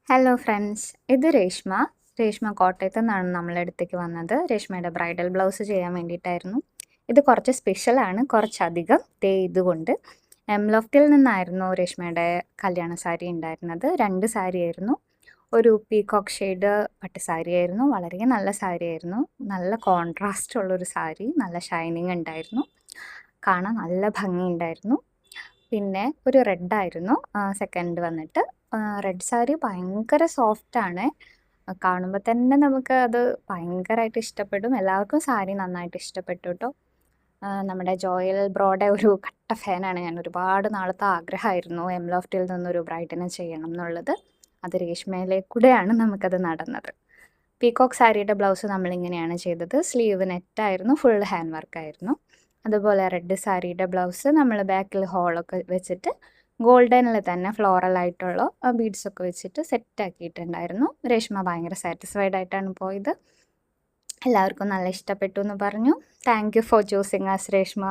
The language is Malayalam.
ഹലോ ഫ്രണ്ട്സ്, ഇത് രേഷ്മ. രേഷ്മ കോട്ടയത്തു നിന്നാണ് നമ്മളെ അടുത്തേക്ക് വന്നത്. രേഷ്മയുടെ ബ്രൈഡൽ ബ്ലൗസ് ചെയ്യാൻ വേണ്ടിയിട്ടായിരുന്നു. ഇത് കുറച്ച് സ്പെഷ്യലാണ്, കുറച്ചധികം. ഇതുകൊണ്ട് ലോഫ്റ്റിൽ നിന്നായിരുന്നു രേഷ്മയുടെ കല്യാണ സാരി ഉണ്ടായിരുന്നത്. 2 സാരിയായിരുന്നു. ഒരു പീകോക്ക് ഷെയ്ഡ് പട്ട് സാരിയായിരുന്നു. വളരെ നല്ല സാരിയായിരുന്നു. നല്ല കോൺട്രാസ്റ്റ് ഉള്ളൊരു സാരി, നല്ല ഷൈനിങ് ഉണ്ടായിരുന്നു. കാണാൻ നല്ല ഭംഗിയുണ്ടായിരുന്നു. പിന്നെ ഒരു റെഡായിരുന്നു സെക്കൻഡ് വന്നിട്ട്. റെഡ് സാരി ഭയങ്കര സോഫ്റ്റാണ്. കാണുമ്പോൾ തന്നെ നമുക്ക് അത് ഭയങ്കരമായിട്ട് ഇഷ്ടപ്പെടും. എല്ലാവർക്കും സാരി നന്നായിട്ട് ഇഷ്ടപ്പെട്ടു കേട്ടോ. നമ്മുടെ ജോയൽ ബ്രോയുടെ ഒരു കട്ട ഫാനാണ് ഞാൻ. ഒരുപാട് നാളത്തെ ആഗ്രഹമായിരുന്നു ലോഫ്റ്റിൽ നിന്നൊരു ബ്രൈഡിനെ ചെയ്യണം എന്നുള്ളത്. അത് രേഷ്മയിലേക്കൂടെയാണ് നമുക്കത് നടന്നത്. പീകോക്ക് സാരിയുടെ ബ്ലൗസ് നമ്മളിങ്ങനെയാണ് ചെയ്തത്. സ്ലീവ് നെറ്റായിരുന്നു, ഫുൾ ഹാൻഡ് വർക്കായിരുന്നു. അതുപോലെ റെഡ് സാരിയുടെ ബ്ലൗസ് നമ്മൾ ബാക്കിൽ ഹോളൊക്കെ വെച്ചിട്ട് ഗോൾഡനിൽ തന്നെ ഫ്ലോറൽ ആയിട്ടുള്ള ബീഡ്സൊക്കെ വെച്ചിട്ട് സെറ്റാക്കിയിട്ടുണ്ടായിരുന്നു. രേഷ്മ ഭയങ്കര സാറ്റിസ്ഫൈഡ് ആയിട്ടാണ് പോയത്. എല്ലാവർക്കും നല്ല ഇഷ്ടപ്പെട്ടു എന്ന് പറഞ്ഞു. Thank you for choosing us Reshma.